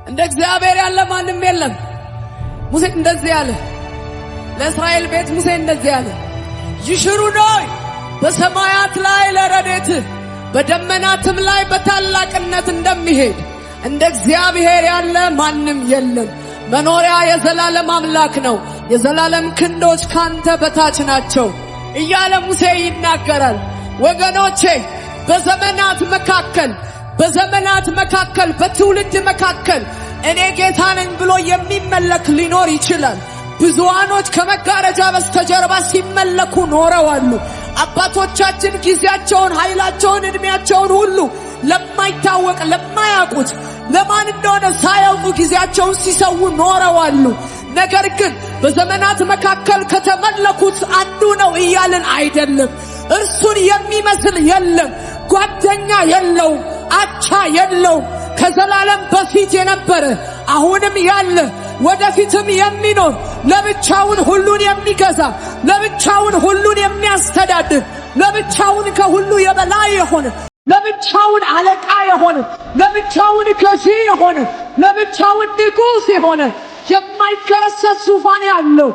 እንደ እግዚአብሔር ያለ ማንም የለም። ሙሴ እንደዚህ ያለ ለእስራኤል ቤት ሙሴ እንደዚህ ያለ ይሽሩኖይ በሰማያት ላይ ለረዴት በደመናትም ላይ በታላቅነት እንደሚሄድ እንደ እግዚአብሔር ያለ ማንም የለም። መኖሪያ የዘላለም አምላክ ነው። የዘላለም ክንዶች ካንተ በታች ናቸው እያለ ሙሴ ይናገራል። ወገኖቼ በዘመናት መካከል በትውልድ መካከል እኔ ጌታ ነኝ ብሎ የሚመለክ ሊኖር ይችላል። ብዙዋኖች ከመጋረጃ በስተጀርባ ሲመለኩ ኖረዋል። አባቶቻችን ጊዜያቸውን፣ ኃይላቸውን፣ እድሜያቸውን ሁሉ ለማይታወቅ ለማያውቁት ለማን እንደሆነ ሳያውቁ ጊዜያቸውን ሲሰው ኖረዋል። ነገር ግን በዘመናት መካከል ከተመለኩት አንዱ ነው እያልን አይደለም። እርሱን የሚመስል የለም። ጓደኛ የለው፣ አቻ የለው። ከዘላለም በፊት የነበረ አሁንም ያለ ወደፊትም የሚኖር ለብቻውን ሁሉን የሚገዛ ለብቻውን ሁሉን የሚያስተዳድር ለብቻውን ከሁሉ የበላይ የሆነ ለብቻውን አለቃ የሆነ ለብቻውን ገዢ የሆነ ለብቻውን ንጉሥ የሆነ የማይገረሰስ ዙፋን ያለው